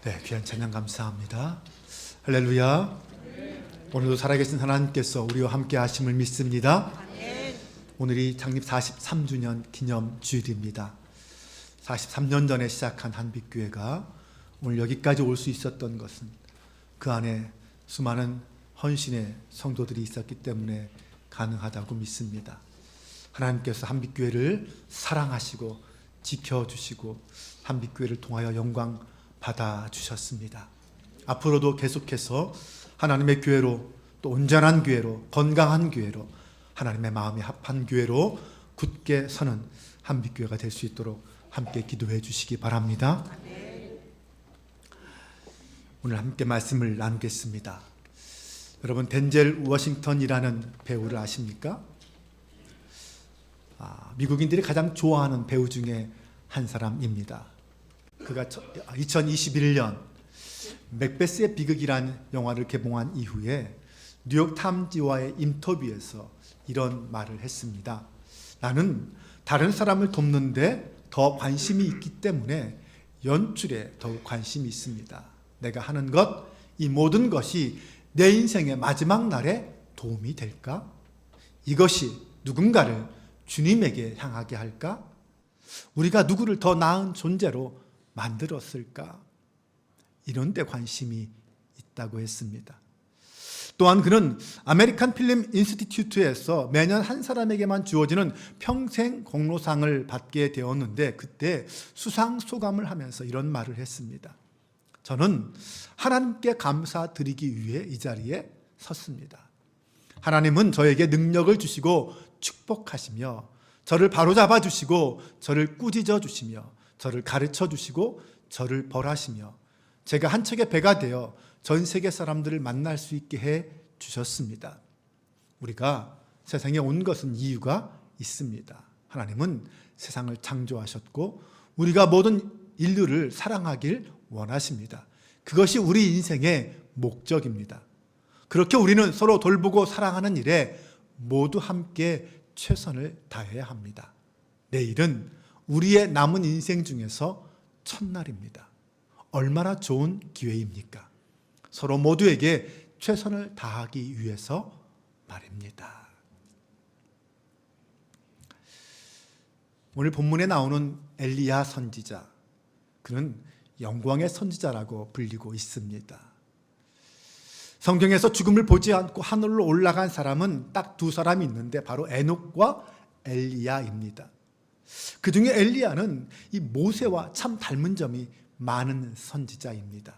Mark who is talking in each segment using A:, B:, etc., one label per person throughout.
A: 네, 귀한 찬양 감사합니다. 할렐루야. 오늘도 살아계신 하나님께서 우리와 함께 하심을 믿습니다. 오늘이 창립 43주년 기념 주일입니다. 43년 전에 시작한 한빛교회가 오늘 여기까지 올 수 있었던 것은 그 안에 수많은 헌신의 성도들이 있었기 때문에 가능하다고 믿습니다. 하나님께서 한빛교회를 사랑하시고 지켜주시고 한빛교회를 통하여 영광 받아주셨습니다. 앞으로도 계속해서 하나님의 교회로, 또 온전한 교회로, 건강한 교회로, 하나님의 마음이 합한 교회로 굳게 서는 한빛교회가 될 수 있도록 함께 기도해 주시기 바랍니다. 오늘 함께 말씀을 나누겠습니다. 여러분, 덴젤 워싱턴이라는 배우를 아십니까? 미국인들이 가장 좋아하는 배우 중에 한 사람입니다. 그가 2021년 맥베스의 비극이라는 영화를 개봉한 이후에 뉴욕 타임즈와의 인터뷰에서 이런 말을 했습니다. 나는 다른 사람을 돕는데 더 관심이 있기 때문에 연출에 더욱 관심이 있습니다. 내가 하는 것, 이 모든 것이 내 인생의 마지막 날에 도움이 될까? 이것이 누군가를 주님에게 향하게 할까? 우리가 누구를 더 나은 존재로 만들었을까? 이런 데 관심이 있다고 했습니다. 또한 그는 아메리칸 필름 인스티튜트에서 매년 한 사람에게만 주어지는 평생 공로상을 받게 되었는데 그때 수상 소감을 하면서 이런 말을 했습니다. 저는 하나님께 감사드리기 위해 이 자리에 섰습니다. 하나님은 저에게 능력을 주시고 축복하시며 저를 바로잡아 주시고 저를 꾸짖어 주시며 저를 가르쳐 주시고 저를 벌하시며 제가 한 척의 배가 되어 전 세계 사람들을 만날 수 있게 해 주셨습니다. 우리가 세상에 온 것은 이유가 있습니다. 하나님은 세상을 창조하셨고 우리가 모든 인류를 사랑하길 원하십니다. 그것이 우리 인생의 목적입니다. 그렇게 우리는 서로 돌보고 사랑하는 일에 모두 함께 최선을 다해야 합니다. 내일은 우리의 남은 인생 중에서 첫날입니다. 얼마나 좋은 기회입니까? 서로 모두에게 최선을 다하기 위해서 말입니다. 오늘 본문에 나오는 엘리야 선지자, 그는 영광의 선지자라고 불리고 있습니다. 성경에서 죽음을 보지 않고 하늘로 올라간 사람은 딱 두 사람이 있는데 바로 에녹과 엘리야입니다. 그 중에 엘리야는 이 모세와 참 닮은 점이 많은 선지자입니다.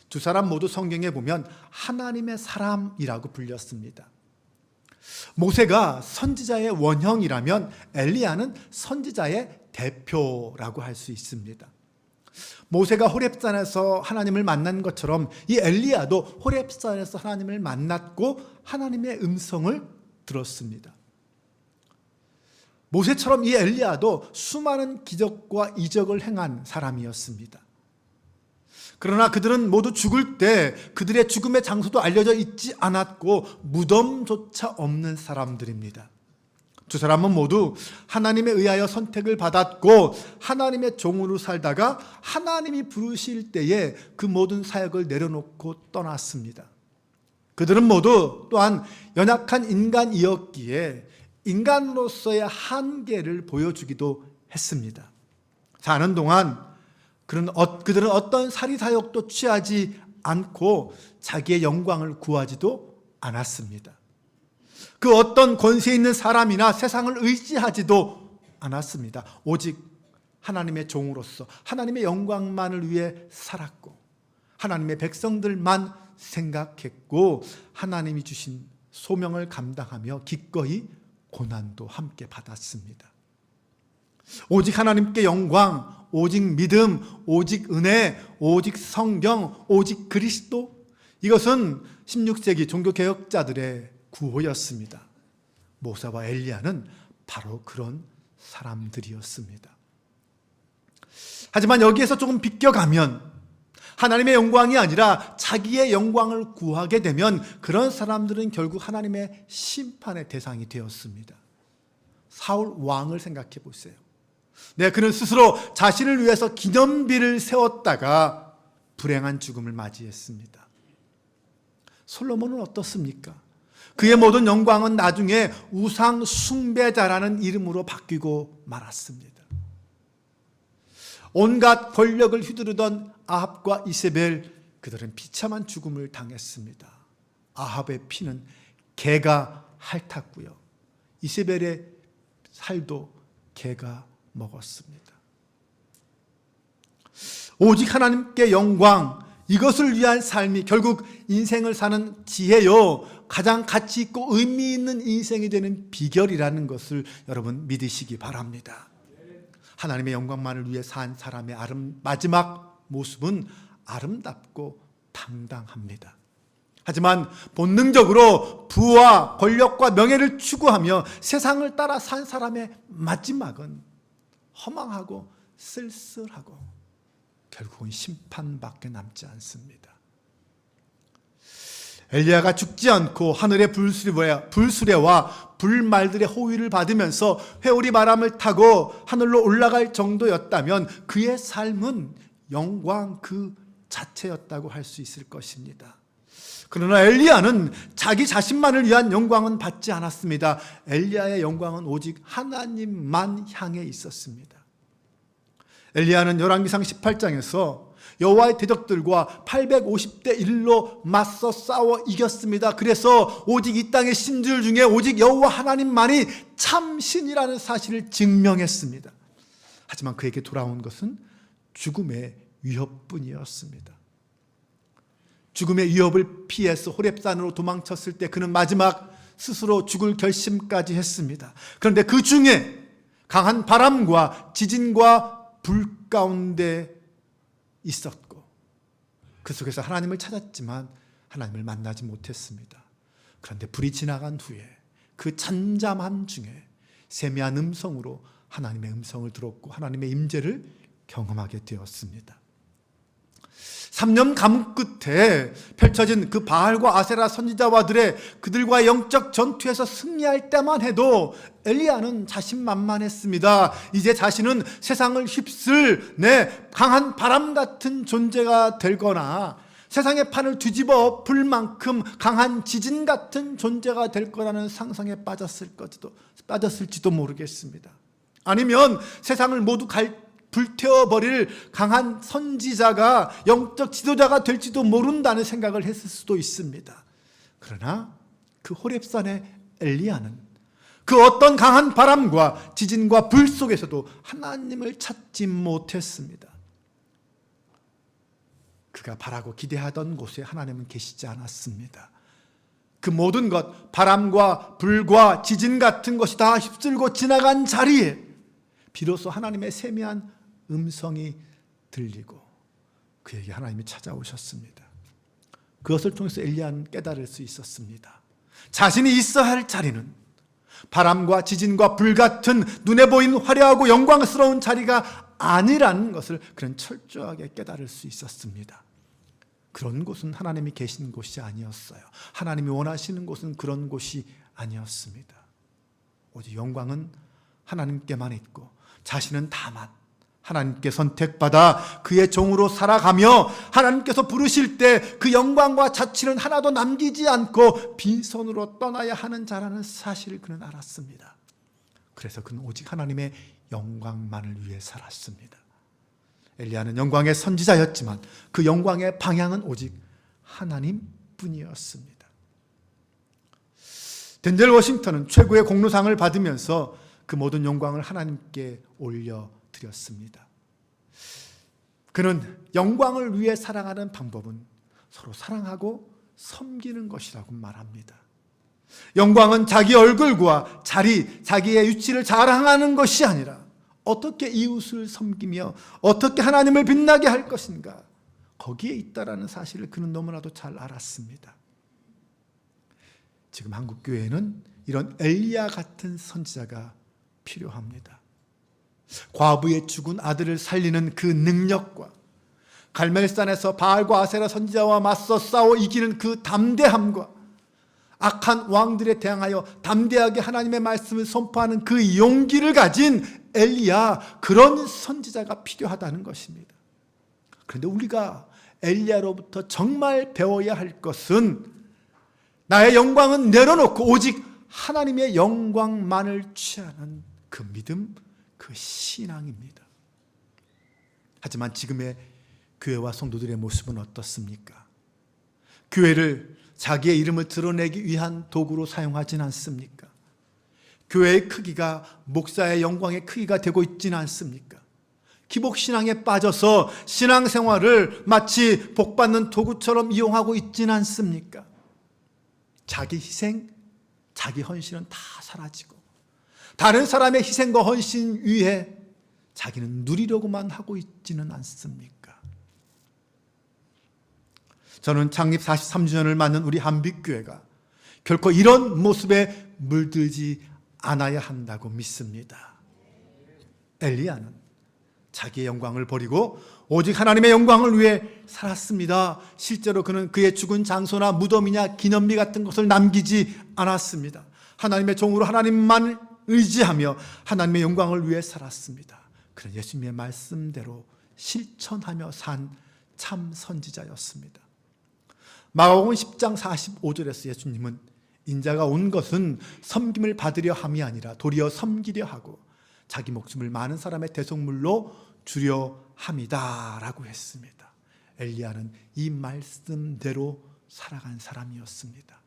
A: 두 사람 모두 성경에 보면 하나님의 사람이라고 불렸습니다. 모세가 선지자의 원형이라면 엘리야는 선지자의 대표라고 할 수 있습니다. 모세가 호렙산에서 하나님을 만난 것처럼 이 엘리야도 호렙산에서 하나님을 만났고 하나님의 음성을 들었습니다. 모세처럼 이 엘리야도 수많은 기적과 이적을 행한 사람이었습니다. 그러나 그들은 모두 죽을 때 그들의 죽음의 장소도 알려져 있지 않았고 무덤조차 없는 사람들입니다. 두 사람은 모두 하나님에 의하여 선택을 받았고 하나님의 종으로 살다가 하나님이 부르실 때에 그 모든 사역을 내려놓고 떠났습니다. 그들은 모두 또한 연약한 인간이었기에 인간으로서의 한계를 보여주기도 했습니다. 사는 동안 그들은 어떤 사리사욕도 취하지 않고 자기의 영광을 구하지도 않았습니다. 그 어떤 권세 있는 사람이나 세상을 의지하지도 않았습니다. 오직 하나님의 종으로서 하나님의 영광만을 위해 살았고 하나님의 백성들만 생각했고 하나님이 주신 소명을 감당하며 기꺼이 고난도 함께 받았습니다. 오직 하나님께 영광, 오직 믿음, 오직 은혜, 오직 성경, 오직 그리스도, 이것은 16세기 종교개혁자들의 구호였습니다. 모세와 엘리야는 바로 그런 사람들이었습니다. 하지만 여기에서 조금 비껴가면 하나님의 영광이 아니라 자기의 영광을 구하게 되면 그런 사람들은 결국 하나님의 심판의 대상이 되었습니다. 사울 왕을 생각해 보세요. 그는 스스로 자신을 위해서 기념비를 세웠다가 불행한 죽음을 맞이했습니다. 솔로몬은 어떻습니까? 그의 모든 영광은 나중에 우상 숭배자라는 이름으로 바뀌고 말았습니다. 온갖 권력을 휘두르던 아합과 이세벨, 그들은 비참한 죽음을 당했습니다. 아합의 피는 개가 핥았고요, 이세벨의 살도 개가 먹었습니다. 오직 하나님께 영광, 이것을 위한 삶이 결국 인생을 사는 지혜요, 가장 가치 있고 의미 있는 인생이 되는 비결이라는 것을 여러분 믿으시기 바랍니다. 하나님의 영광만을 위해 산 사람의 마지막 모습은 아름답고 당당합니다. 하지만 본능적으로 부와 권력과 명예를 추구하며 세상을 따라 산 사람의 마지막은 허망하고 쓸쓸하고 결국은 심판밖에 남지 않습니다. 엘리야가 죽지 않고 하늘의 불수레와 불말들의 호위를 받으면서 회오리 바람을 타고 하늘로 올라갈 정도였다면 그의 삶은 영광 그 자체였다고 할 수 있을 것입니다. 그러나 엘리야는 자기 자신만을 위한 영광은 받지 않았습니다. 엘리야의 영광은 오직 하나님만 향해 있었습니다. 엘리야는 열왕기상 18장에서 여호와의 대적들과 850대 1로 맞서 싸워 이겼습니다. 그래서 오직 이 땅의 신들 중에 오직 여호와 하나님만이 참신이라는 사실을 증명했습니다. 하지만 그에게 돌아온 것은 죽음의 위협뿐이었습니다. 죽음의 위협을 피해서 호렙산으로 도망쳤을 때 그는 마지막 스스로 죽을 결심까지 했습니다. 그런데 그 중에 강한 바람과 지진과 불 가운데 있었고 그 속에서 하나님을 찾았지만 하나님을 만나지 못했습니다. 그런데 불이 지나간 후에 그 잠잠함 중에 세미한 음성으로 하나님의 음성을 들었고 하나님의 임재를 경험하게 되었습니다. 3년 감옥 끝에 펼쳐진 그 바알과 아세라 선지자와들의 그들과 영적 전투에서 승리할 때만 해도 엘리야는 자신만만했습니다. 이제 자신은 세상을 휩쓸 강한 바람 같은 존재가 되거나 세상의 판을 뒤집어 볼 만큼 강한 지진 같은 존재가 될 거라는 상상에 빠졌을지도 모르겠습니다. 아니면 세상을 모두 불태워버릴 강한 선지자가 영적 지도자가 될지도 모른다는 생각을 했을 수도 있습니다. 그러나 그 호렙산의 엘리야는 그 어떤 강한 바람과 지진과 불 속에서도 하나님을 찾지 못했습니다. 그가 바라고 기대하던 곳에 하나님은 계시지 않았습니다. 그 모든 것, 바람과 불과 지진 같은 것이 다 휩쓸고 지나간 자리에 비로소 하나님의 세미한 음성이 들리고 그에게 하나님이 찾아오셨습니다. 그것을 통해서 엘리야는 깨달을 수 있었습니다. 자신이 있어야 할 자리는 바람과 지진과 불 같은 눈에 보이는 화려하고 영광스러운 자리가 아니라는 것을 그는 철저하게 깨달을 수 있었습니다. 그런 곳은 하나님이 계신 곳이 아니었어요. 하나님이 원하시는 곳은 그런 곳이 아니었습니다. 오직 영광은 하나님께만 있고 자신은 다만 하나님께 선택받아 그의 종으로 살아가며 하나님께서 부르실 때 그 영광과 자치는 하나도 남기지 않고 빈손으로 떠나야 하는 자라는 사실을 그는 알았습니다. 그래서 그는 오직 하나님의 영광만을 위해 살았습니다. 엘리야는 영광의 선지자였지만 그 영광의 방향은 오직 하나님뿐이었습니다. 덴젤 워싱턴은 최고의 공로상을 받으면서 그 모든 영광을 하나님께 올려드렸습니다. 그는 영광을 위해 살아가는 방법은 서로 사랑하고 섬기는 것이라고 말합니다. 영광은 자기 얼굴과 자리, 자기의 위치를 자랑하는 것이 아니라 어떻게 이웃을 섬기며 어떻게 하나님을 빛나게 할 것인가, 거기에 있다라는 사실을 그는 너무나도 잘 알았습니다. 지금 한국교회에는 이런 엘리야 같은 선지자가 필요합니다. 과부의 죽은 아들을 살리는 그 능력과 갈멜산에서 바알과 아세라 선지자와 맞서 싸워 이기는 그 담대함과 악한 왕들에 대항하여 담대하게 하나님의 말씀을 선포하는 그 용기를 가진 엘리야, 그런 선지자가 필요하다는 것입니다. 그런데 우리가 엘리야로부터 정말 배워야 할 것은 나의 영광은 내려놓고 오직 하나님의 영광만을 취하는 그 믿음, 그 신앙입니다. 하지만 지금의 교회와 성도들의 모습은 어떻습니까? 교회를 자기의 이름을 드러내기 위한 도구로 사용하진 않습니까? 교회의 크기가 목사의 영광의 크기가 되고 있지는 않습니까? 기복신앙에 빠져서 신앙생활을 마치 복받는 도구처럼 이용하고 있지는 않습니까? 자기 희생, 자기 헌신은 다 사라지고 다른 사람의 희생과 헌신 위에 자기는 누리려고만 하고 있지는 않습니까? 저는 창립 43주년을 맞는 우리 한빛교회가 결코 이런 모습에 물들지 않아야 한다고 믿습니다. 엘리야는 자기의 영광을 버리고 오직 하나님의 영광을 위해 살았습니다. 실제로 그는 그의 죽은 장소나 무덤이냐 기념비 같은 것을 남기지 않았습니다. 하나님의 종으로 하나님만 의지하며 하나님의 영광을 위해 살았습니다. 그는 예수님의 말씀대로 실천하며 산 참 선지자였습니다. 마가복음 10장 45절에서 예수님은 인자가 온 것은 섬김을 받으려 함이 아니라 도리어 섬기려 하고 자기 목숨을 많은 사람의 대속물로 주려 함이다 라고 했습니다. 엘리야는 이 말씀대로 살아간 사람이었습니다.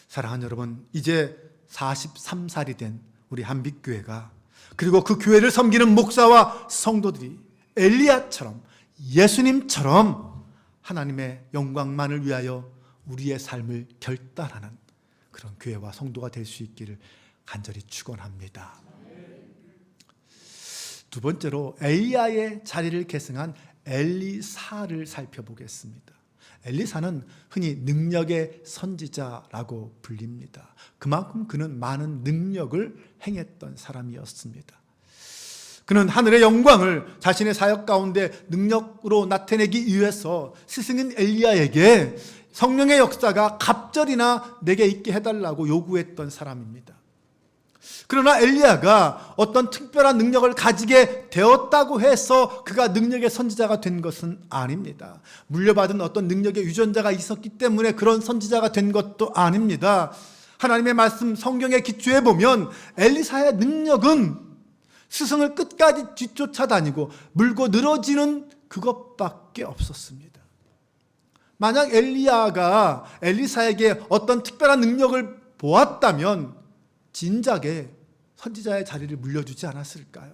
A: 사랑하는 여러분, 이제 43살이 된 우리 한빛교회가 그리고 그 교회를 섬기는 목사와 성도들이 엘리야처럼 예수님처럼 하나님의 영광만을 위하여 우리의 삶을 결단하는 그런 교회와 성도가 될 수 있기를 간절히 축원합니다. 두 번째로 엘리야의 자리를 계승한 엘리사를 살펴보겠습니다. 엘리사는 흔히 능력의 선지자라고 불립니다. 그만큼 그는 많은 능력을 행했던 사람이었습니다. 그는 하늘의 영광을 자신의 사역 가운데 능력으로 나타내기 위해서 스승인 엘리야에게 성령의 역사가 갑절이나 내게 있게 해달라고 요구했던 사람입니다. 그러나 엘리야가 어떤 특별한 능력을 가지게 되었다고 해서 그가 능력의 선지자가 된 것은 아닙니다. 물려받은 어떤 능력의 유전자가 있었기 때문에 그런 선지자가 된 것도 아닙니다. 하나님의 말씀 성경에 기초해 보면 엘리사의 능력은 스승을 끝까지 뒤쫓아다니고 물고 늘어지는 그것밖에 없었습니다. 만약 엘리야가 엘리사에게 어떤 특별한 능력을 보았다면 진작에 선지자의 자리를 물려주지 않았을까요?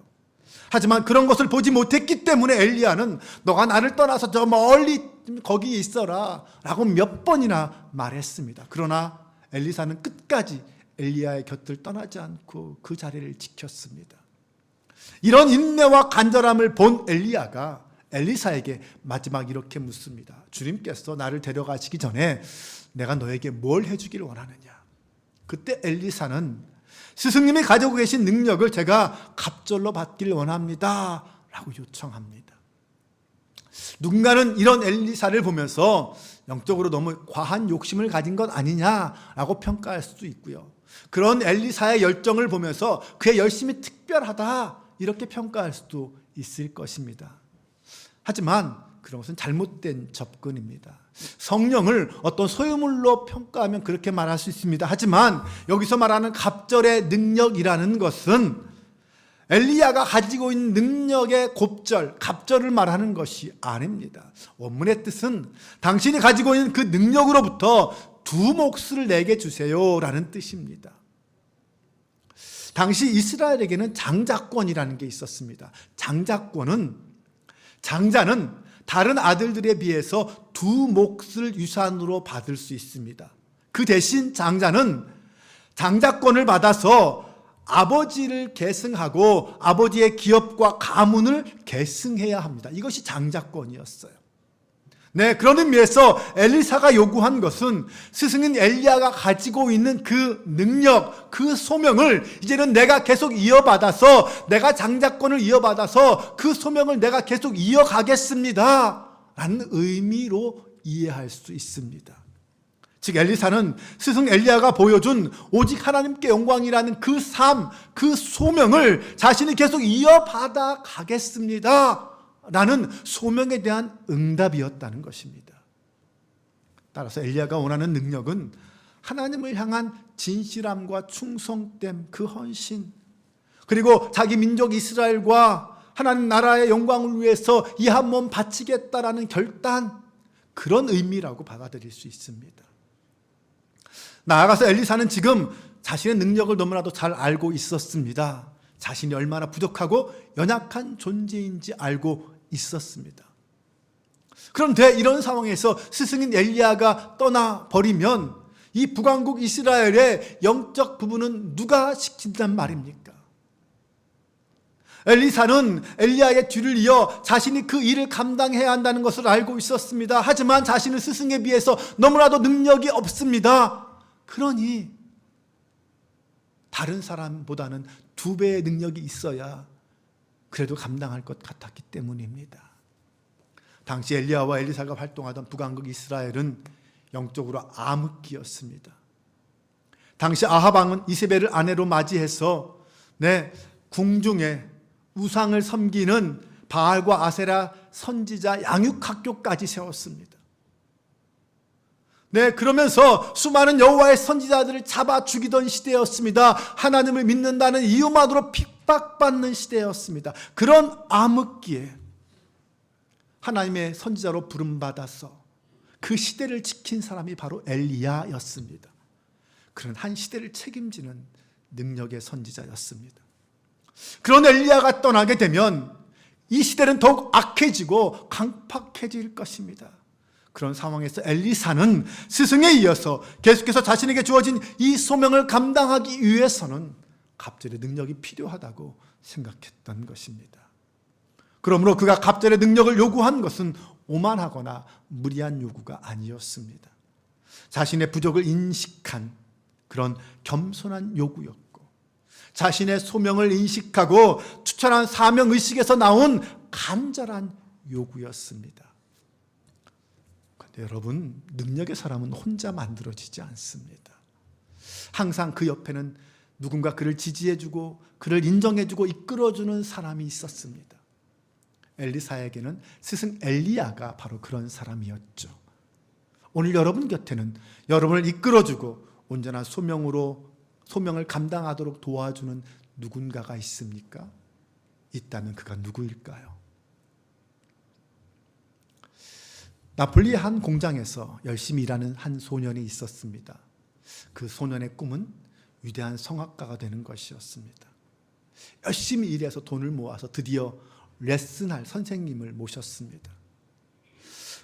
A: 하지만 그런 것을 보지 못했기 때문에 엘리야는 너가 나를 떠나서 저 멀리 거기에 있어라 라고 몇 번이나 말했습니다. 그러나 엘리사는 끝까지 엘리야의 곁을 떠나지 않고 그 자리를 지켰습니다. 이런 인내와 간절함을 본 엘리야가 엘리사에게 마지막 이렇게 묻습니다. 주님께서 나를 데려가시기 전에 내가 너에게 뭘 해주기를 원하느냐? 그때 엘리사는 스승님이 가지고 계신 능력을 제가 갑절로 받기를 원합니다 라고 요청합니다. 누군가는 이런 엘리사를 보면서 영적으로 너무 과한 욕심을 가진 것 아니냐라고 평가할 수도 있고요. 그런 엘리사의 열정을 보면서 그의 열심이 특별하다 이렇게 평가할 수도 있을 것입니다. 하지만 그런 것은 잘못된 접근입니다. 성령을 어떤 소유물로 평가하면 그렇게 말할 수 있습니다. 하지만 여기서 말하는 갑절의 능력이라는 것은 엘리야가 가지고 있는 능력의 곱절, 갑절을 말하는 것이 아닙니다. 원문의 뜻은 당신이 가지고 있는 그 능력으로부터 두 몫을 내게 주세요라는 뜻입니다. 당시 이스라엘에게는 장자권이라는 게 있었습니다. 장자는 다른 아들들에 비해서 두 몫을 유산으로 받을 수 있습니다. 그 대신 장자는 장자권을 받아서 아버지를 계승하고 아버지의 기업과 가문을 계승해야 합니다. 이것이 장자권이었어요. 네, 그런 의미에서 엘리사가 요구한 것은 스승인 엘리야가 가지고 있는 그 능력, 그 소명을 이제는 내가 계속 이어받아서 내가 장자권을 이어받아서 그 소명을 내가 계속 이어가겠습니다 라는 의미로 이해할 수 있습니다. 즉 엘리사는 스승 엘리야가 보여준 오직 하나님께 영광이라는 그 삶, 그 소명을 자신이 계속 이어받아 가겠습니다 라는 소명에 대한 응답이었다는 것입니다. 따라서 엘리야가 원하는 능력은 하나님을 향한 진실함과 충성됨, 그 헌신, 그리고 자기 민족 이스라엘과 하나님 나라의 영광을 위해서 이 한 몸 바치겠다라는 결단, 그런 의미라고 받아들일 수 있습니다. 나아가서 엘리사는 지금 자신의 능력을 너무나도 잘 알고 있었습니다. 자신이 얼마나 부족하고 연약한 존재인지 알고 있었습니다. 그런데 이런 상황에서 스승인 엘리야가 떠나버리면 이 북왕국 이스라엘의 영적 부분은 누가 지킨단 말입니까? 엘리사는 엘리야의 뒤를 이어 자신이 그 일을 감당해야 한다는 것을 알고 있었습니다. 하지만 자신은 스승에 비해서 너무나도 능력이 없습니다. 그러니 다른 사람보다는 2배의 능력이 있어야 그래도 감당할 것 같았기 때문입니다. 당시 엘리야와 엘리사가 활동하던 북왕국 이스라엘은 영적으로 암흑기였습니다. 당시 아합 왕은 이세벨을 아내로 맞이해서 궁중에 우상을 섬기는 바알과 아세라 선지자 양육학교까지 세웠습니다. 그러면서 수많은 여호와의 선지자들을 잡아 죽이던 시대였습니다. 하나님을 믿는다는 이유만으로 핍박받는 시대였습니다. 그런 암흑기에 하나님의 선지자로 부름받아서 그 시대를 지킨 사람이 바로 엘리야였습니다. 그런 한 시대를 책임지는 능력의 선지자였습니다. 그런 엘리야가 떠나게 되면 이 시대는 더욱 악해지고 강팍해질 것입니다. 그런 상황에서 엘리사는 스승에 이어서 계속해서 자신에게 주어진 이 소명을 감당하기 위해서는 갑절의 능력이 필요하다고 생각했던 것입니다. 그러므로 그가 갑절의 능력을 요구한 것은 오만하거나 무리한 요구가 아니었습니다. 자신의 부족을 인식한 그런 겸손한 요구였고, 자신의 소명을 인식하고 추천한 사명의식에서 나온 간절한 요구였습니다. 그런데 여러분, 능력의 사람은 혼자 만들어지지 않습니다. 항상 그 옆에는 누군가 그를 지지해주고 그를 인정해주고 이끌어주는 사람이 있었습니다. 엘리사에게는 스승 엘리야가 바로 그런 사람이었죠. 오늘 여러분 곁에는 여러분을 이끌어주고 온전한 소명을 감당하도록 도와주는 누군가가 있습니까? 있다면 그가 누구일까요? 나폴리의 한 공장에서 열심히 일하는 한 소년이 있었습니다. 그 소년의 꿈은 위대한 성악가가 되는 것이었습니다. 열심히 일해서 돈을 모아서 드디어 레슨할 선생님을 모셨습니다.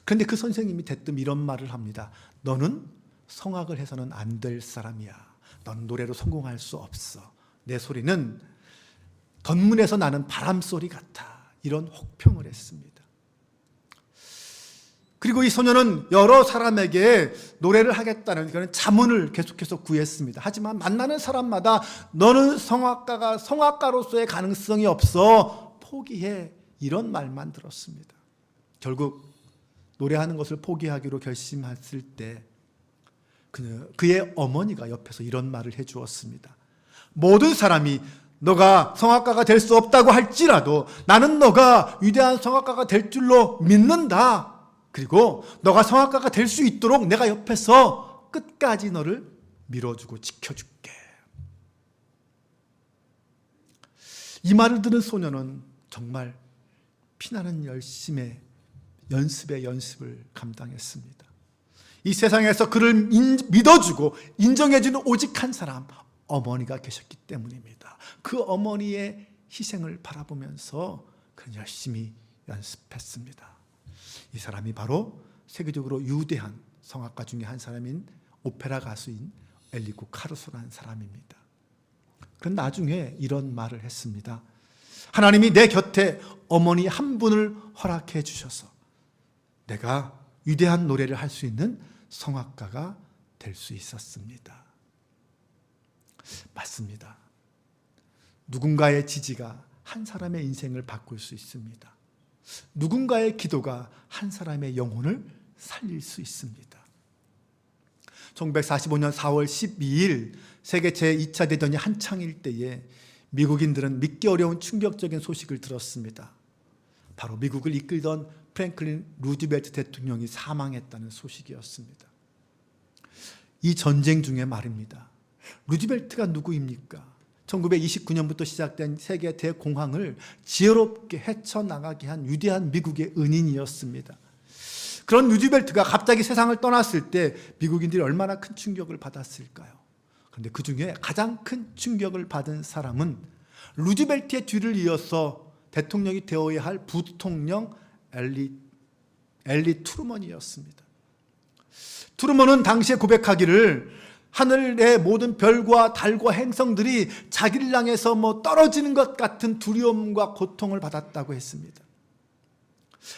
A: 그런데 그 선생님이 대뜸 이런 말을 합니다. 너는 성악을 해서는 안 될 사람이야. 넌 노래로 성공할 수 없어. 내 소리는 덧문에서 나는 바람소리 같아. 이런 혹평을 했습니다. 그리고 이 소녀는 여러 사람에게 노래를 하겠다는 그런 자문을 계속해서 구했습니다. 하지만 만나는 사람마다 너는 성악가로서의 가능성이 없어. 포기해. 이런 말만 들었습니다. 결국 노래하는 것을 포기하기로 결심했을 때 그의 어머니가 옆에서 이런 말을 해주었습니다. 모든 사람이 너가 성악가가 될 수 없다고 할지라도 나는 너가 위대한 성악가가 될 줄로 믿는다. 그리고 너가 성악가가 될 수 있도록 내가 옆에서 끝까지 너를 밀어주고 지켜줄게. 이 말을 들은 소녀는 정말 피나는 연습을 감당했습니다. 이 세상에서 그를 믿어주고 인정해주는 오직 한 사람, 어머니가 계셨기 때문입니다. 그 어머니의 희생을 바라보면서 그는 열심히 연습했습니다. 이 사람이 바로 세계적으로 유대한 성악가 중에 한 사람인 오페라 가수인 엘리코 카루소라는 사람입니다. 그는 나중에 이런 말을 했습니다. 하나님이 내 곁에 어머니 한 분을 허락해 주셔서 내가 위대한 노래를 할 수 있는 성악가가 될 수 있었습니다. 맞습니다. 누군가의 지지가 한 사람의 인생을 바꿀 수 있습니다. 누군가의 기도가 한 사람의 영혼을 살릴 수 있습니다. 1945년 4월 12일 세계 제2차 대전이 한창일 때에 미국인들은 믿기 어려운 충격적인 소식을 들었습니다. 바로 미국을 이끌던 프랭클린 루즈벨트 대통령이 사망했다는 소식이었습니다. 이 전쟁 중에 말입니다. 루즈벨트가 누구입니까? 1929년부터 시작된 세계 대공황을 지혜롭게 헤쳐나가게 한 위대한 미국의 은인이었습니다. 그런 루즈벨트가 갑자기 세상을 떠났을 때 미국인들이 얼마나 큰 충격을 받았을까요? 그런데 그 중에 가장 큰 충격을 받은 사람은 루즈벨트의 뒤를 이어서 대통령이 되어야 할 부통령 엘리 트루먼이었습니다. 트루먼은 당시에 고백하기를 하늘의 모든 별과 달과 행성들이 자기를 향해서 떨어지는 것 같은 두려움과 고통을 받았다고 했습니다.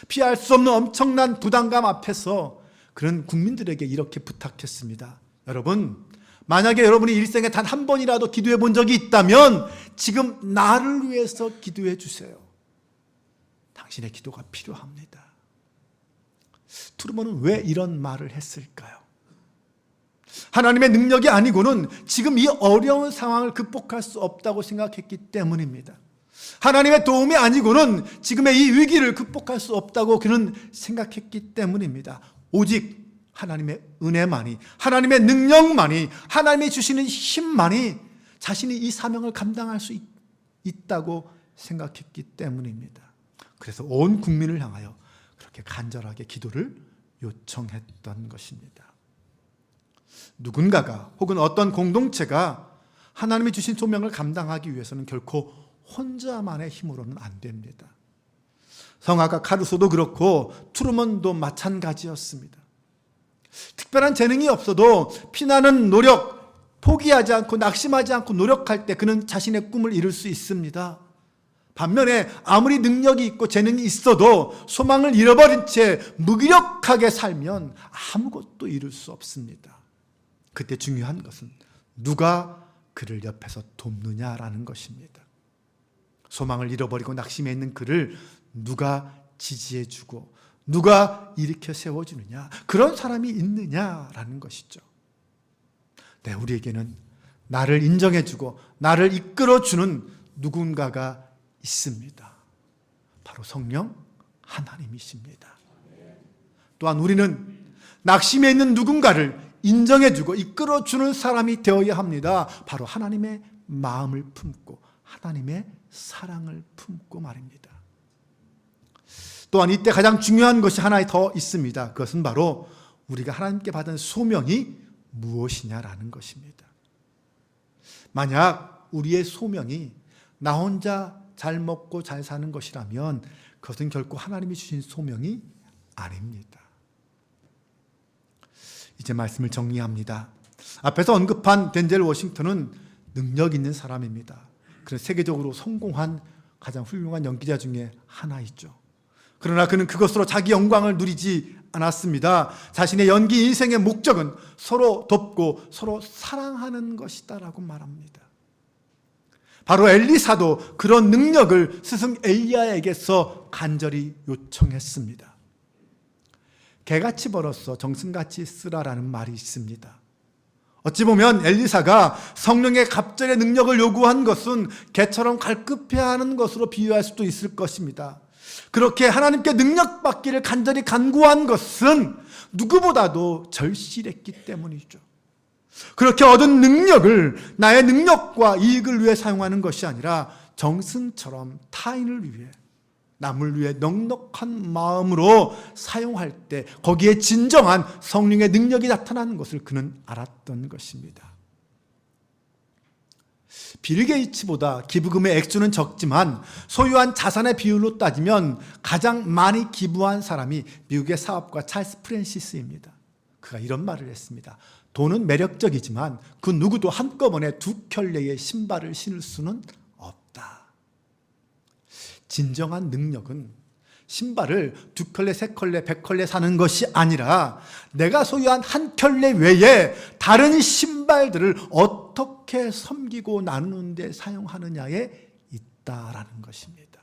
A: 피할 수 없는 엄청난 부담감 앞에서 그런 국민들에게 이렇게 부탁했습니다. 여러분, 만약에 여러분이 일생에 단 한 번이라도 기도해 본 적이 있다면 지금 나를 위해서 기도해 주세요. 당신의 기도가 필요합니다. 트루먼은 왜 이런 말을 했을까요? 하나님의 능력이 아니고는 지금 이 어려운 상황을 극복할 수 없다고 생각했기 때문입니다. 하나님의 도움이 아니고는 지금의 이 위기를 극복할 수 없다고 그는 생각했기 때문입니다. 오직 하나님의 은혜만이, 하나님의 능력만이, 하나님이 주시는 힘만이 자신이 이 사명을 감당할 수 있다고 생각했기 때문입니다. 그래서 온 국민을 향하여 그렇게 간절하게 기도를 요청했던 것입니다. 누군가가 혹은 어떤 공동체가 하나님이 주신 소명을 감당하기 위해서는 결코 혼자만의 힘으로는 안 됩니다. 성악가 카루소도 그렇고 트루먼도 마찬가지였습니다. 특별한 재능이 없어도 피나는 노력, 포기하지 않고 낙심하지 않고 노력할 때 그는 자신의 꿈을 이룰 수 있습니다. 반면에 아무리 능력이 있고 재능이 있어도 소망을 잃어버린 채 무기력하게 살면 아무것도 이룰 수 없습니다. 그때 중요한 것은 누가 그를 옆에서 돕느냐라는 것입니다. 소망을 잃어버리고 낙심해 있는 그를 누가 지지해주고 누가 일으켜 세워주느냐, 그런 사람이 있느냐라는 것이죠. 네, 우리에게는 나를 인정해주고 나를 이끌어주는 누군가가 있습니다. 바로 성령 하나님이십니다. 또한 우리는 낙심해 있는 누군가를 인정해주고 이끌어주는 사람이 되어야 합니다. 바로 하나님의 마음을 품고 하나님의 사랑을 품고 말입니다. 또한 이때 가장 중요한 것이 하나 더 있습니다. 그것은 바로 우리가 하나님께 받은 소명이 무엇이냐라는 것입니다. 만약 우리의 소명이 나 혼자 잘 먹고 잘 사는 것이라면 그것은 결코 하나님이 주신 소명이 아닙니다. 이제 말씀을 정리합니다. 앞에서 언급한 덴젤 워싱턴은 능력 있는 사람입니다. 그래서 세계적으로 성공한 가장 훌륭한 연기자 중에 하나이죠. 그러나 그는 그것으로 자기 영광을 누리지 않았습니다. 자신의 연기 인생의 목적은 서로 돕고 서로 사랑하는 것이다라고 말합니다. 바로 엘리사도 그런 능력을 스승 엘리야에게서 간절히 요청했습니다. 개같이 벌어서 정승같이 쓰라라는 말이 있습니다. 어찌 보면 엘리사가 성령의 갑절의 능력을 요구한 것은 개처럼 갈급해야 하는 것으로 비유할 수도 있을 것입니다. 그렇게 하나님께 능력받기를 간절히 간구한 것은 누구보다도 절실했기 때문이죠. 그렇게 얻은 능력을 나의 능력과 이익을 위해 사용하는 것이 아니라 정승처럼 타인을 위해, 남을 위해 넉넉한 마음으로 사용할 때 거기에 진정한 성령의 능력이 나타나는 것을 그는 알았던 것입니다. 빌 게이츠보다 기부금의 액수는 적지만 소유한 자산의 비율로 따지면 가장 많이 기부한 사람이 미국의 사업가 찰스 프랜시스입니다. 그가 이런 말을 했습니다. 돈은 매력적이지만 그 누구도 한꺼번에 두 켤레의 신발을 신을 수는 없다. 진정한 능력은 신발을 두 켤레, 세 켤레, 100켤레 사는 것이 아니라 내가 소유한 한 켤레 외에 다른 신발들을 어떻게 섬기고 나누는 데 사용하느냐에 있다라는 것입니다.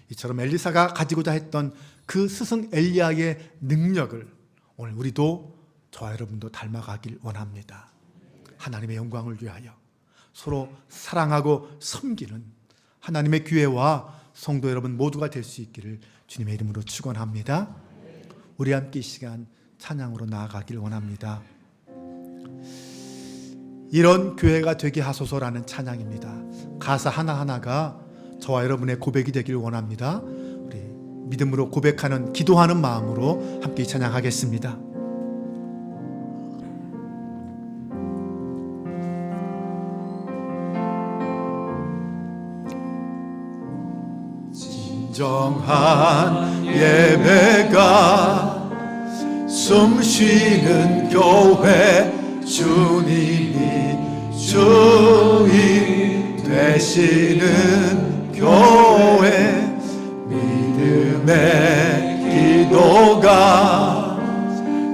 A: 이처럼 엘리사가 가지고자 했던 그 스승 엘리야의 능력을 오늘 우리도 저와 여러분도 닮아가길 원합니다. 하나님의 영광을 위하여 서로 사랑하고 섬기는 하나님의 교회와 성도 여러분 모두가 될 수 있기를 주님의 이름으로 축원합니다. 우리 함께 이 시간 찬양으로 나아가길 원합니다. 이런 교회가 되게 하소서라는 찬양입니다. 가사 하나하나가 저와 여러분의 고백이 되길 원합니다. 우리 믿음으로 고백하는, 기도하는 마음으로 함께 찬양하겠습니다. 진정한 예배가 숨쉬는 교회, 주님이 주인 되시는 교회, 믿음의 기도가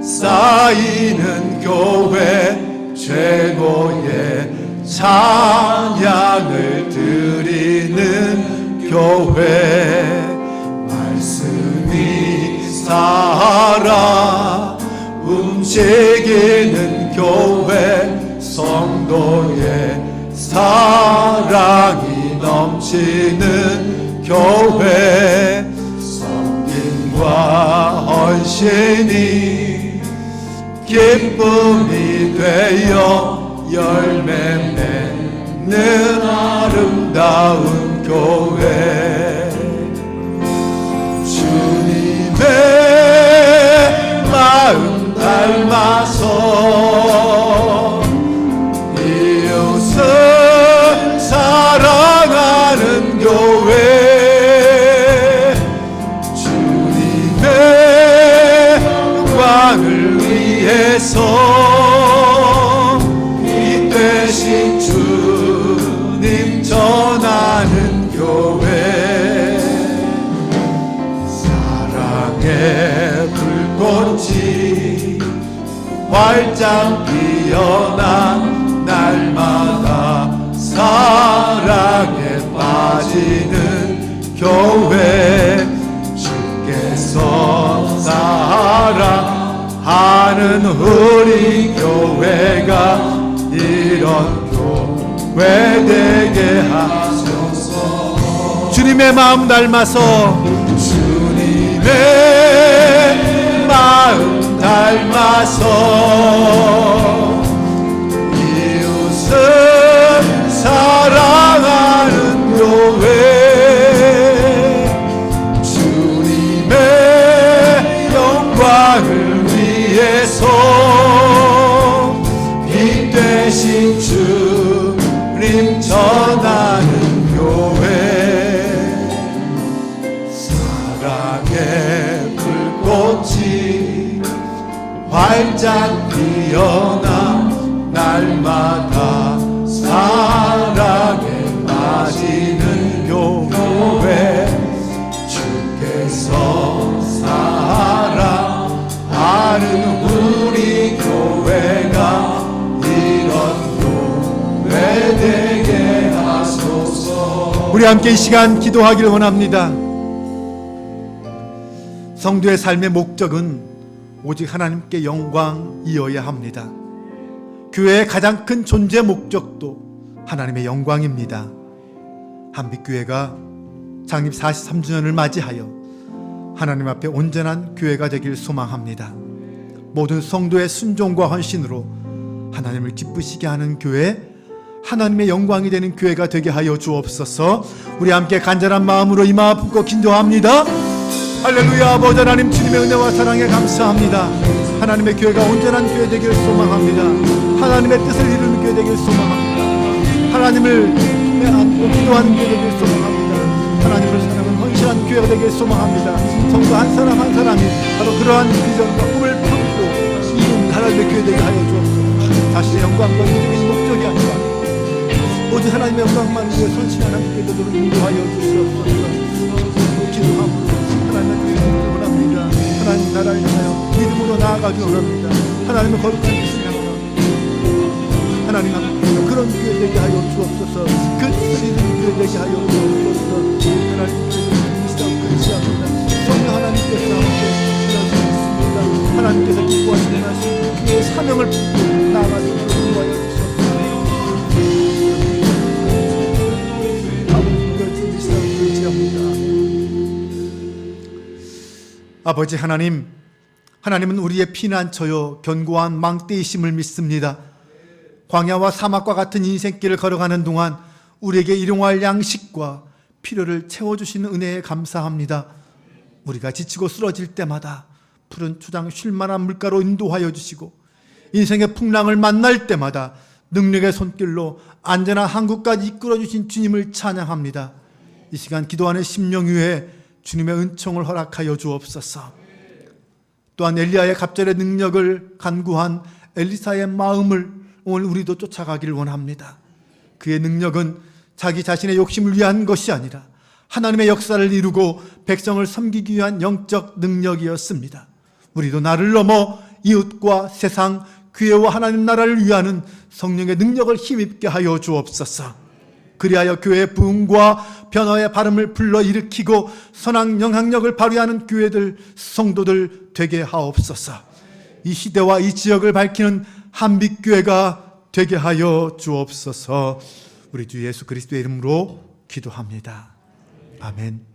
A: 쌓이는 교회, 최고의 찬양을 드리는 교회, 말씀이 살아 움직이는 교회, 성도의 사랑이 넘치는 교회, 섬김과 헌신이 기쁨이 되어 열매 맺는 아름다운 교회, 주님의 마음 닮아서 이웃을 사랑하는 교회, 주님의 영광을 위해서 이 되신 주님 전하는 교회, 사랑의 불꽃이 활짝 피어난 날마다 사랑에 빠지는 교회, 주께서 사랑하는 우리 교회가 이런 교회 되게 하소서. 주님의 마음 닮아서, 주님의 마음 닮아서 이웃을 사랑하는 교회, 주님의 영광을 위해서 빛 되신 주님 전하는 교회, 사랑의 불꽃이 활짝 피어나 날마다 사랑에 빠지는 교회, 주께서 사랑하는 우리 교회가 이런 교회 되게 하소서. 우리 함께 이 시간 기도하기를 원합니다. 성도의 삶의 목적은 오직 하나님께 영광이어야 합니다. 교회의 가장 큰 존재 목적도 하나님의 영광입니다. 한빛교회가 창립 43주년을 맞이하여 하나님 앞에 온전한 교회가 되길 소망합니다. 모든 성도의 순종과 헌신으로 하나님을 기쁘시게 하는 교회, 하나님의 영광이 되는 교회가 되게 하여 주옵소서. 우리 함께 간절한 마음으로 이마 품고 기도합니다. 할렐루야. 아버지 하나님, 주님의 은혜와 사랑에 감사합니다. 하나님의 교회가 온전한 교회 되기를 소망합니다. 하나님의 뜻을 이루는 교회 되기를 소망합니다. 하나님을 품에 안고 기도하는 교회 되기를 소망합니다. 하나님을 사랑하는 헌신한 교회가 되기를 소망합니다. 성도 한 사람 한 사람이 바로 그러한 비전과 꿈을 품고 이룬 하나님의 교회 되게 하여 주옵소서. 자신의 영광과 이루는 목적이 아니라 오직 하나님의 영광만 위해 선신한 하나님께 되도록 인도하여 주시옵소서. 기도함으로 하나님의 교회를 원합니다. 하나님 나라를 향하여 믿음으로 나아가기 원합니다. 하나님의 거룩한 뜻을 향하여 하나님 앞에 그런 교회 되게 하여 주옵소서. 그 뜻을 이루는 교회 되게 하여 주옵소서. 하나님 교회를 끝이 합니다. 성령 하나님께서 함께 일하시겠습니다. 하나님께서 기뻐하시는 말씀, 그의 사명을 품고 나아가도록 인도하여 주옵소서. 아버지가 주님 이 시간을 끝이 합니다. 아버지 하나님, 하나님은 우리의 피난처요 견고한 망대이심을 믿습니다. 광야와 사막과 같은 인생길을 걸어가는 동안 우리에게 일용할 양식과 필요를 채워주시는 은혜에 감사합니다. 우리가 지치고 쓰러질 때마다 푸른 초장 쉴만한 물가로 인도하여 주시고, 인생의 풍랑을 만날 때마다 능력의 손길로 안전한 항구까지 이끌어 주신 주님을 찬양합니다. 이 시간 기도하는 심령 위에 주님의 은총을 허락하여 주옵소서. 또한 엘리야의 갑절의 능력을 간구한 엘리사의 마음을 오늘 우리도 쫓아가기를 원합니다. 그의 능력은 자기 자신의 욕심을 위한 것이 아니라 하나님의 역사를 이루고 백성을 섬기기 위한 영적 능력이었습니다. 우리도 나를 넘어 이웃과 세상, 교회와 하나님 나라를 위하는 성령의 능력을 힘입게 하여 주옵소서. 그리하여 교회의 부흥과 변화의 발음을 불러일으키고 선한 영향력을 발휘하는 교회들, 성도들 되게 하옵소서. 이 시대와 이 지역을 밝히는 한빛교회가 되게 하여 주옵소서. 우리 주 예수 그리스도의 이름으로 기도합니다. 아멘.